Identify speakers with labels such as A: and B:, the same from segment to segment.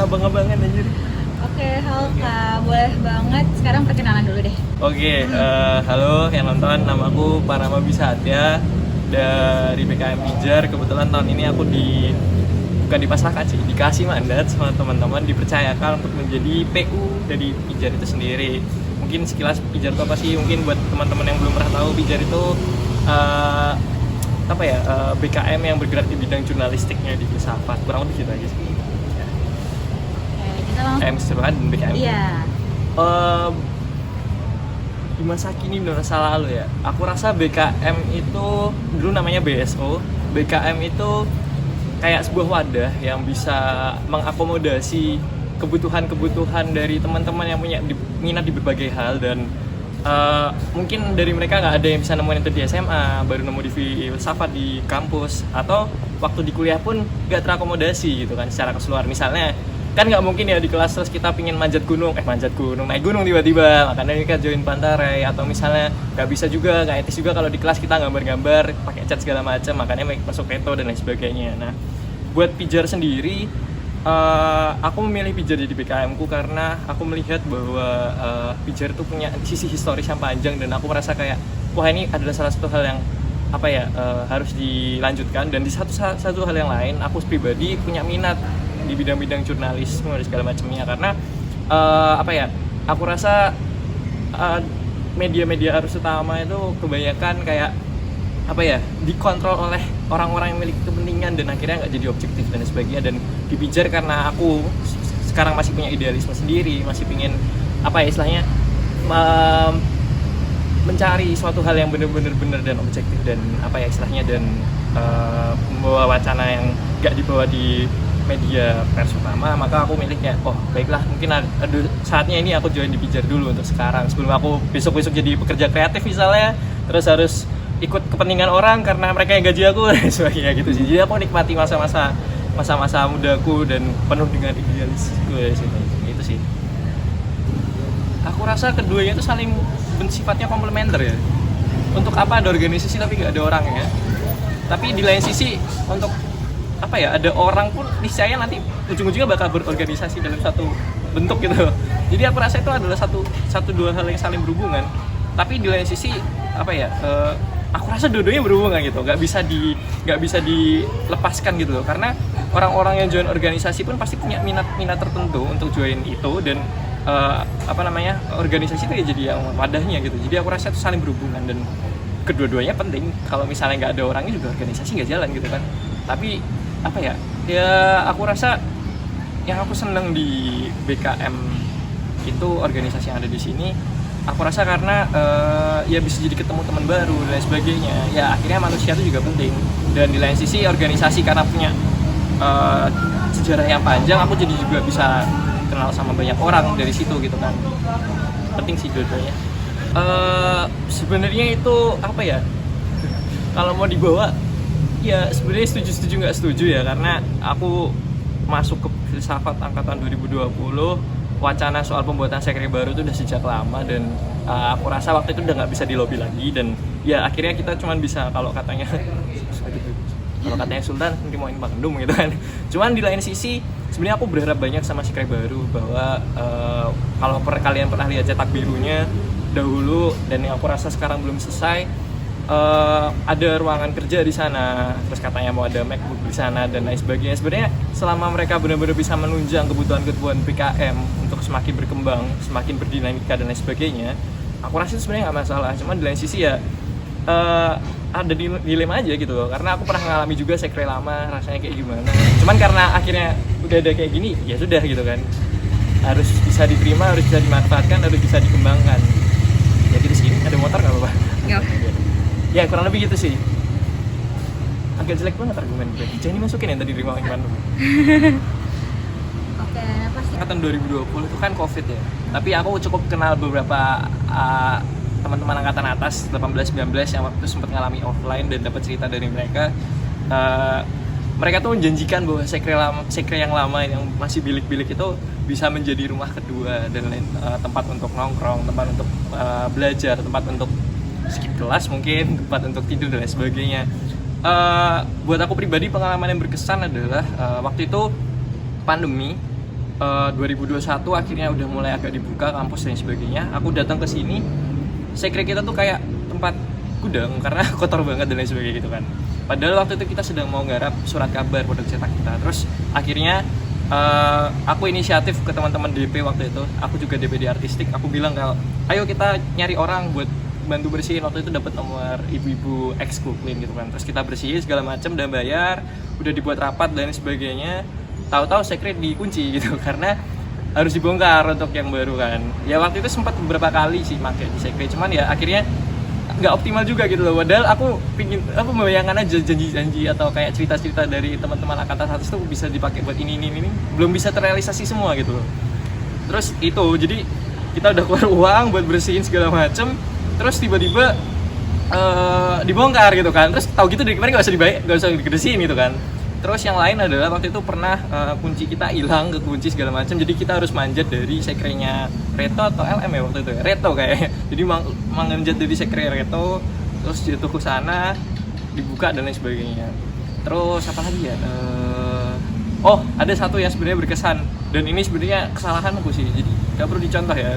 A: Masa abang-abangan anjir.
B: Oke, halo Kak, boleh banget. Sekarang perkenalan dulu deh.
A: Oke, halo yang nonton, nama aku Parama Bisatya dari BKM Pijar. Kebetulan tahun ini aku bukan dipasrahkan sih, dikasih mandat sama teman-teman, dipercayakan untuk menjadi PU dari Pijar itu sendiri. Mungkin sekilas Pijar itu apa sih? Mungkin buat teman-teman yang belum pernah tahu, Pijar itu BKM yang bergerak di bidang jurnalistiknya di filsafat, kurang lebih gitu aja sih.
B: Oke, kita langsung.
A: Keseluruhan dan BKM.
B: Iya.
A: Di masa kini dan masa lalu ya, aku rasa BKM itu dulu namanya BSO. BKM itu kayak sebuah wadah yang bisa mengakomodasi kebutuhan-kebutuhan dari teman-teman yang punya minat di berbagai hal, dan mungkin dari mereka nggak ada yang bisa nemuin itu di SMA, baru nemu di filsafat di kampus, atau waktu di kuliah pun nggak terakomodasi gitu kan secara keseluruhan. Misalnya kan nggak mungkin ya di kelas terus kita pingin naik gunung tiba-tiba, makanya kita join Pantarai. Atau misalnya nggak bisa juga, nggak etis juga kalau di kelas kita gambar-gambar pakai cat segala macam, makanya masuk keto dan lain sebagainya. Nah, buat Pijar sendiri, aku memilih Pijar jadi BKM ku karena aku melihat bahwa Pijar itu punya sisi historis yang panjang, dan aku merasa kayak wah, ini adalah salah satu hal yang harus dilanjutkan. Dan di satu hal yang lain, aku pribadi punya minat di bidang-bidang jurnalisme dan segala macamnya, karena aku rasa media-media arus utama itu kebanyakan kayak dikontrol oleh orang-orang yang memiliki kepentingan, dan akhirnya nggak jadi objektif dan sebagainya. Dan dipijar karena aku sekarang masih punya idealisme sendiri, masih pingin mencari suatu hal yang benar-benar dan objektif, dan dan membawa wacana yang nggak dibawa di media pers utama. Maka aku miliknya, baiklah, mungkin ada saatnya ini aku join di Pijar dulu untuk sekarang, sebelum aku besok-besok jadi pekerja kreatif misalnya, terus harus ikut kepentingan orang karena mereka yang gaji aku dan sebagainya gitu sih. Jadi aku nikmati masa-masa mudaku dan penuh dengan idealisku ya sih. Itu sih. Aku rasa keduanya itu saling sifatnya komplementer ya. Untuk apa ada organisasi tapi nggak ada orang ya. Tapi di lain sisi untuk ada orang pun niscaya nanti ujung-ujungnya bakal berorganisasi dalam satu bentuk gitu. Jadi aku rasa itu adalah satu dua hal yang saling berhubungan. Tapi di lain sisi aku rasa dua-duanya berhubungan gitu, nggak bisa dilepaskan gitu loh. Karena orang-orang yang join organisasi pun pasti punya minat tertentu untuk join itu, dan organisasi itu ya jadi yang wadahnya gitu. Jadi aku rasa itu saling berhubungan, dan kedua-duanya penting. Kalau misalnya nggak ada orangnya juga organisasi nggak jalan gitu kan. Tapi aku rasa yang aku seneng di BKM itu organisasi yang ada di sini. Aku rasa karena bisa jadi ketemu teman baru dan lain sebagainya. Ya akhirnya manusia itu juga penting. Dan di lain sisi organisasi karena punya sejarah yang panjang, aku jadi juga bisa kenal sama banyak orang dari situ gitu kan. Penting sih dua-duanya. Sebenarnya itu kalau mau dibawa, ya sebenarnya setuju nggak setuju ya, karena aku masuk ke filsafat angkatan 2020. Wacana soal pembuatan sekre baru itu udah sejak lama, dan aku rasa waktu itu udah nggak bisa dilobi lagi. Dan ya akhirnya kita cuman bisa, kalau katanya Sultan mungkin mau Bandung gitu kan. Cuman di lain sisi sebenarnya aku berharap banyak sama sekre baru, bahwa kalau kalian pernah lihat cetak birunya dahulu, dan yang aku rasa sekarang belum selesai, ada ruangan kerja di sana, terus katanya mau ada MacBook di sana dan lain sebagainya. Sebenarnya selama mereka benar-benar bisa menunjang kebutuhan BKM untuk semakin berkembang, semakin berdinamika dan lain sebagainya, aku rasa itu sebenarnya nggak masalah. Cuman di lain sisi ya ada dilema aja gitu loh, karena aku pernah mengalami juga sekre lama, rasanya kayak gimana. Cuman karena akhirnya udah ada kayak gini, ya sudah gitu kan, harus bisa diterima, harus bisa dimanfaatkan, harus bisa dikembangkan. Ya gitu sih. Ada motor nggak apa-apa?
B: Nggak.
A: Ya kurang lebih gitu sih. Agak jelek banget argumen gue. Jangan dimasukin yang tadi di ruangan Bandung.
B: Oke, pasti.
A: Angkatan 2020 itu kan Covid ya. Tapi aku cukup kenal beberapa teman-teman angkatan atas 18-19 yang waktu sempat ngalami offline, dan dapat cerita dari mereka. Mereka tuh menjanjikan bahwa sekre yang lama yang masih bilik-bilik itu bisa menjadi rumah kedua, dan tempat untuk nongkrong, tempat untuk belajar, tempat untuk skip kelas mungkin, tempat untuk tidur dan lain sebagainya. Buat aku pribadi, pengalaman yang berkesan adalah waktu itu pandemi, 2021 akhirnya udah mulai agak dibuka kampus dan sebagainya. Aku datang ke sini, sekre kita tuh kayak tempat gudang karena kotor banget dan lain sebagainya gitu kan. Padahal waktu itu kita sedang mau nggarap surat kabar produk cetak kita. Terus akhirnya aku inisiatif ke teman-teman DP waktu itu. Aku juga DP di artistik. Aku bilang kalau ayo kita nyari orang buat bantu bersihin. Waktu itu dapat nomor ibu-ibu ex clean gitu kan. Terus kita bersihin segala macam dan bayar. Udah dibuat rapat dan sebagainya. Tahu-tahu sekre dikunci gitu karena harus dibongkar untuk yang baru kan. Ya waktu itu sempat beberapa kali sih pakai di sekre, cuman ya akhirnya nggak optimal juga gitu loh. Padahal aku membayangkan aja janji-janji atau kayak cerita-cerita dari teman-teman angkatan 100 tuh bisa dipakai buat ini belum bisa terrealisasi semua gitu loh. Terus itu jadi kita udah keluar uang buat bersihin segala macem, terus tiba-tiba dibongkar gitu kan. Terus tahu gitu dari kemarin nggak usah dibersihin gitu kan. Terus yang lain adalah waktu itu pernah kunci kita hilang, kekunci segala macam. Jadi kita harus manjat dari sekrenya Reto atau LM ya waktu itu. Reto kayaknya. Jadi manjat dari sekre Reto, terus jatuh ke sana, dibuka dan lain sebagainya. Terus apa lagi ya? Oh, ada satu yang sebenarnya berkesan dan ini sebenarnya kesalahanku sih. Jadi nggak perlu dicontoh ya.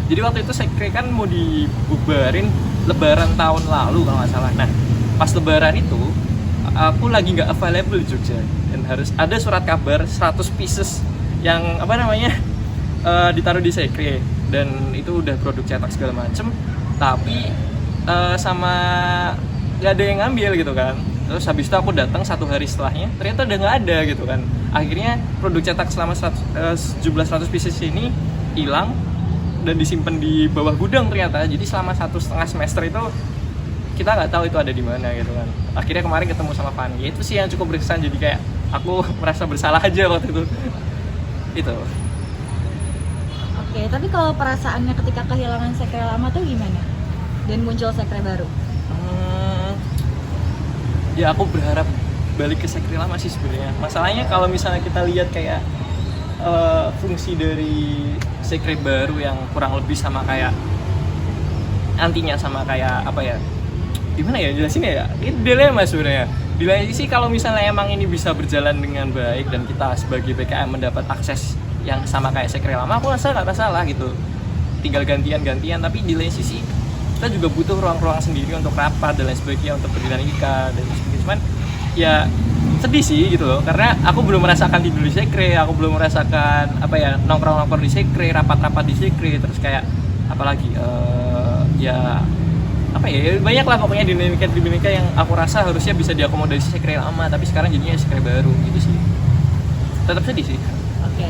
A: Jadi waktu itu sekre kan mau dibubarin Lebaran tahun lalu kalau nggak salah. Nah, pas Lebaran itu aku lagi nggak available di Jogja dan harus ada surat kabar 100 pieces yang ditaruh di sekre dan itu udah produk cetak segala macem, tapi sama nggak ada yang ngambil gitu kan. Terus habis itu aku datang 1 hari setelahnya ternyata udah nggak ada gitu kan. Akhirnya produk cetak selama 100 pieces ini hilang dan disimpan di bawah gudang ternyata. Jadi selama 1,5 semester itu kita nggak tahu itu ada di mana gitu kan. Akhirnya kemarin ketemu sama Fanny, itu sih yang cukup berkesan. Jadi kayak aku merasa bersalah aja waktu itu. Itu.
B: Oke, tapi kalau perasaannya ketika kehilangan sekre lama tuh gimana? Dan muncul sekre baru?
A: Ya aku berharap balik ke sekre lama sih sebenarnya. Masalahnya kalau misalnya kita lihat kayak fungsi dari sekre baru yang kurang lebih sama kayak antinya sama kayak apa ya? Gimana ya jelasin ya? Ini dilema sebenarnya. Di lain sisi kalau misalnya emang ini bisa berjalan dengan baik dan kita sebagai BKM mendapat akses yang sama kayak sekre lama, aku rasa nggak masalah gitu. Tinggal gantian. Tapi di lain sisi kita juga butuh ruang-ruang sendiri untuk rapat dan lain sebagainya, untuk berdinamika dan sebagainya. Cuman ya sedih sih gitu loh, karena aku belum merasakan tidur di sekre, aku belum merasakan nongkrong-nongkrong di sekre, rapat-rapat di sekre, terus kayak apalagi banyak lah pokoknya dinamika yang aku rasa harusnya bisa diakomodasi sekre lama, tapi sekarang jadinya sekre baru gitu sih. Tetap sedih sih.
B: Oke.